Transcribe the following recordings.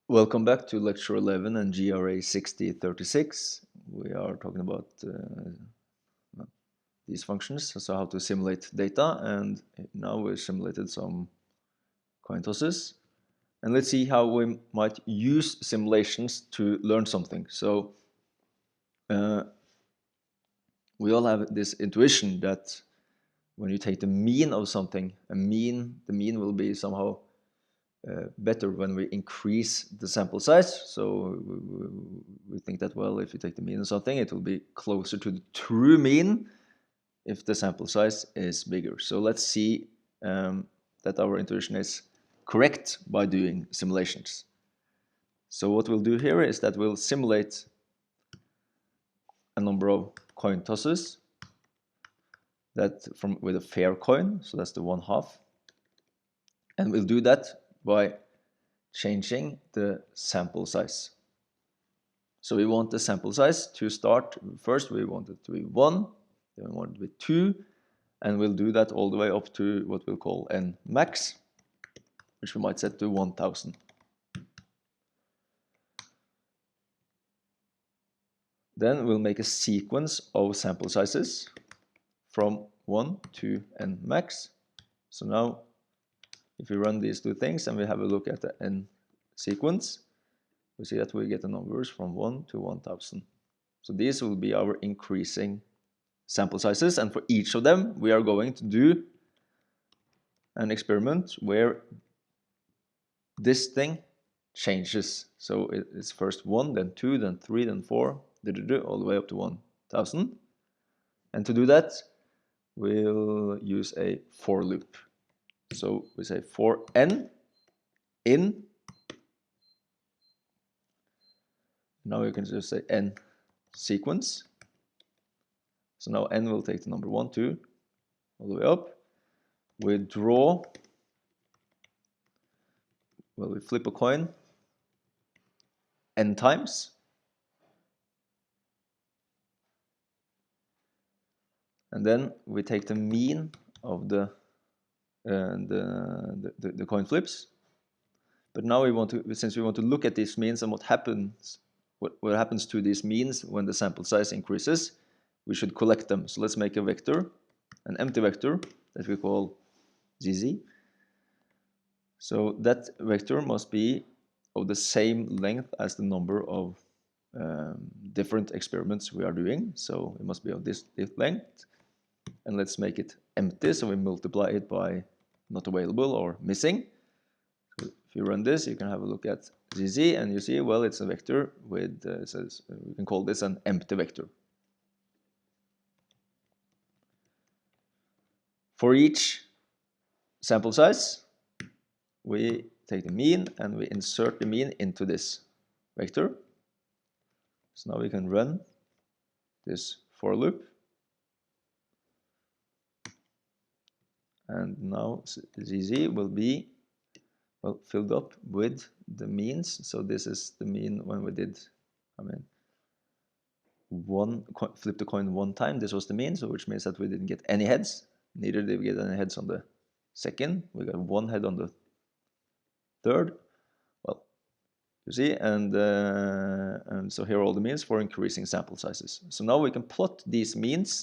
Welcome back to Lecture 11 and GRA 6036. We are talking about these functions, so how to simulate data, and now we've simulated some coin tosses. And let's see how we might use simulations to learn something. So we all have this intuition that when you take the mean of something, the mean will be somehow better when we increase the sample size. So we think that, well, if you take the mean of something, it will be closer to the true mean if the sample size is bigger. So let's see that our intuition is correct by doing simulations. So what we'll do here is that we'll simulate a number of coin tosses with a fair coin, so that's the 1/2. And we'll do that by changing the sample size. So we want the sample size to start, first we want it to be 1, then we want it to be 2, and we'll do that all the way up to what we'll call n max, which we might set to 1000. Then we'll make a sequence of sample sizes from 1 to n max. So now if we run these two things and we have a look at the n sequence, we see that we get the numbers from 1 to 1000. So these will be our increasing sample sizes, and for each of them we are going to do an experiment where this thing changes. So it's first 1, then 2, then 3, then 4, all the way up to 1000. And to do that, we'll use a for loop. So we say for n in. Now you can just say n sequence. So now n will take the number 1, 2, all the way up. We flip a coin n times. And then we take the mean of the coin flips. But now since we want to look at these means and what happens to these means when the sample size increases, we should collect them. So let's make a vector, an empty vector that we call ZZ. So that vector must be of the same length as the number of different experiments we are doing. So it must be of this length. And let's make it empty, so we multiply it by not available or missing. So if you run this, you can have a look at ZZ, and you see, well, it's a vector with, we can call this an empty vector. For each sample size, we take the mean and we insert the mean into this vector. So now we can run this for loop. And now ZZ will be filled up with the means. So this is the mean when we did, flip the coin 1 time. This was the mean, so which means that we didn't get any heads. Neither did we get any heads on the second. We got 1 head on the third. Well, you see, and so here are all the means for increasing sample sizes. So now we can plot these means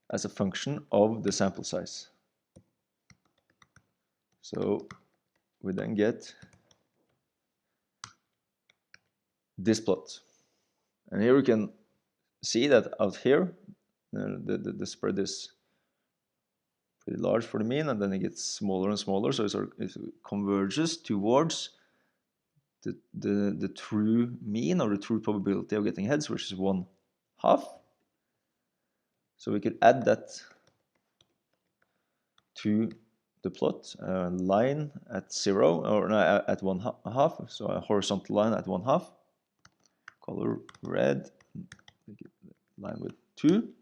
as a function of the sample size. So we then get this plot. And here we can see that out here, the spread is pretty large for the mean, and then it gets smaller and smaller, so it converges towards the true mean, or the true probability of getting heads, which is 1/2. So we could add that to the plot, a line at 0, or no, at 1/2, so a horizontal line at 1/2, color red, line with 2.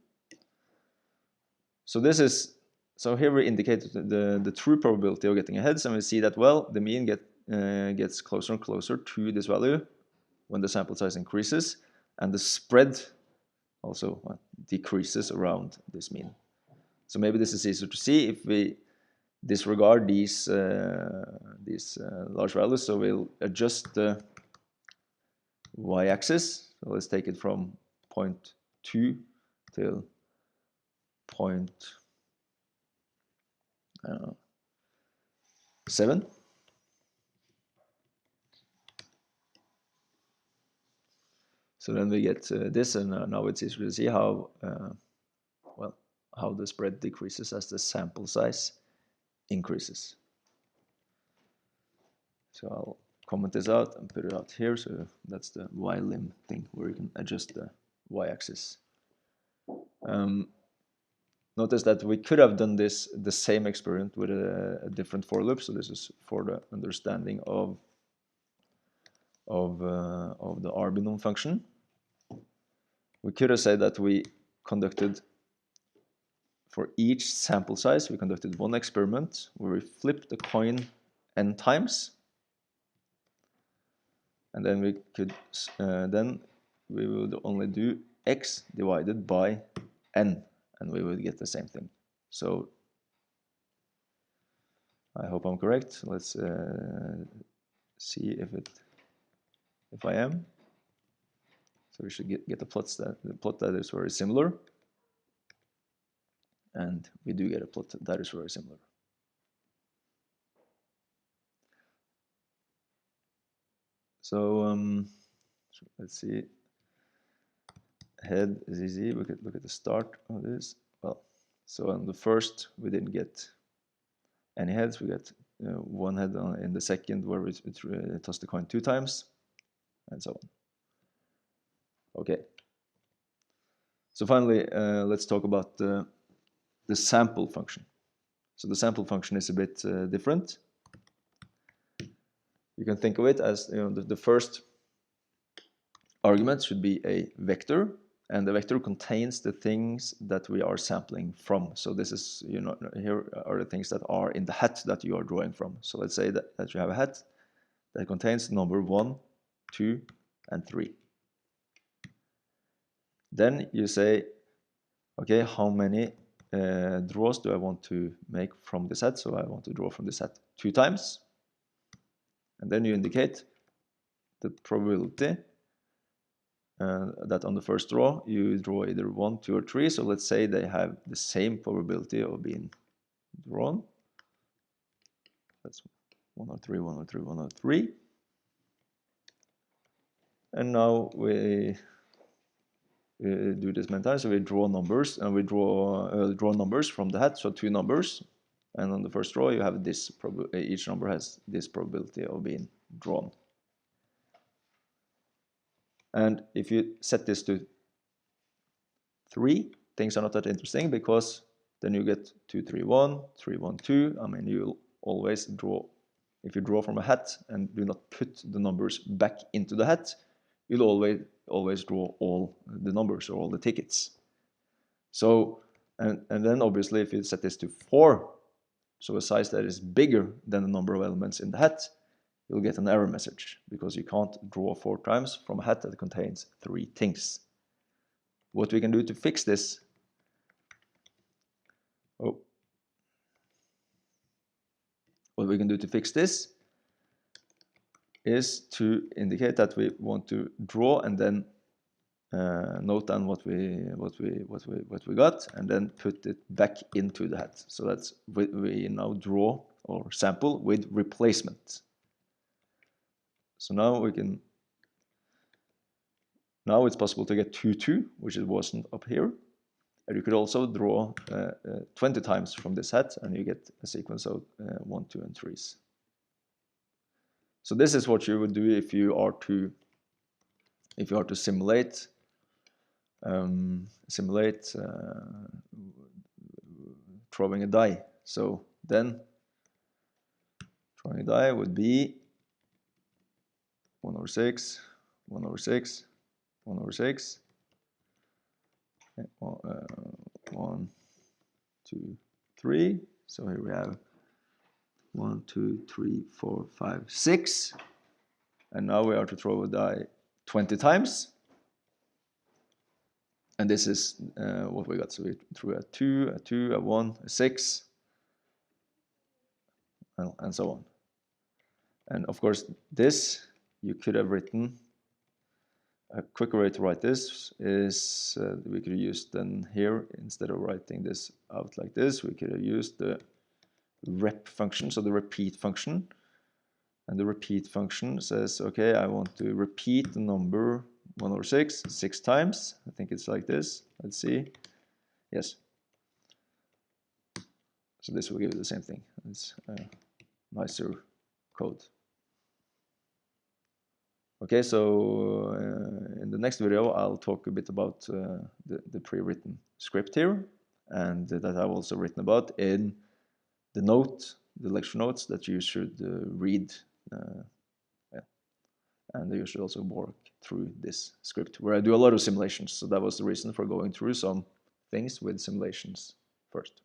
So this is, so here we indicate the true probability of getting heads, and we see that, well, the mean gets closer and closer to this value when the sample size increases, and the spread also decreases around this mean. So maybe this is easier to see if we disregard these large values, so we'll adjust the y-axis. So let's take it from 0.2 till 0.7. So then we get this, and now it's easy to see how how the spread decreases as the sample size increases. So I'll comment this out and put it out here. So that's the y-lim thing where you can adjust the y-axis. Notice that we could have done the same experiment with a different for loop. So this is for the understanding of the R binom function. We could have said that we conducted, for each sample size, we conducted one experiment where we flipped the coin n times, and then we could then we would only do x divided by n, and we would get the same thing. So I hope I'm correct. Let's see if I am. So we should get the plot that is very similar, and we do get a plot that is very similar. So let's see. Head is easy. We could look at the start of this. Well, so on the first we didn't get any heads. We got one head in the second where we tossed the coin 2 times, and so on. Okay. So finally, let's talk about the sample function. So the sample function is a bit different. You can think of it as, you know, the first argument should be a vector, and the vector contains the things that we are sampling from. So this is, you know, here are the things that are in the hat that you are drawing from. So let's say that you have a hat that contains number 1, 2, and 3. Then you say, okay, how many draws do I want to make from this hat? So I want to draw from this hat 2 times. And then you indicate the probability that on the first draw you draw either 1, 2, or 3. So let's say they have the same probability of being drawn. That's 103, 103, 103. And now we do this many times. So we draw numbers, and we draw numbers from the hat. So 2 numbers, and on the first draw you have this. Each number has this probability of being drawn. And if you set this to 3, things are not that interesting, because then you get 2, 3, 1, 3, 1, 2. I mean, you'll always draw. If you draw from a hat and do not put the numbers back into the hat, you'll always draw all the numbers or all the tickets. So, and then obviously if you set this to 4, so a size that is bigger than the number of elements in the hat, you'll get an error message, because you can't draw 4 times from a hat that contains 3 things. What we can do to fix this, what we can do to fix this is to indicate that we want to draw and then note down what we got, and then put it back into the hat. So that's we now draw or sample with replacement. So now we can. Now it's possible to get 2, 2, which it wasn't up here. And you could also draw 20 times from this hat, and you get a sequence of 1, 2, and 3s. So this is what you would do if you are to simulate throwing a die. So then throwing a die would be 1 over 6, 1 over 6, 1 over 6, 1, 2, 3. So here we have 1, 2, 3, 4, 5, 6. And now we are to throw a die 20 times. And this is what we got. So we threw a 2, a 2, a 1, a 6. and so on. And of course, this you could have written. A quicker way to write this is we could have used then here, instead of writing this out like this, we could have used the rep function, so the repeat function. And the repeat function says, okay, I want to repeat the number 1/6 6 times. I think it's like this. Let's see. Yes. So this will give you the same thing. It's nicer code. Okay, so in the next video, I'll talk a bit about the pre-written script here, and that I've also written about in the note, the lecture notes that you should read. And you should also work through this script, where I do a lot of simulations. So that was the reason for going through some things with simulations first.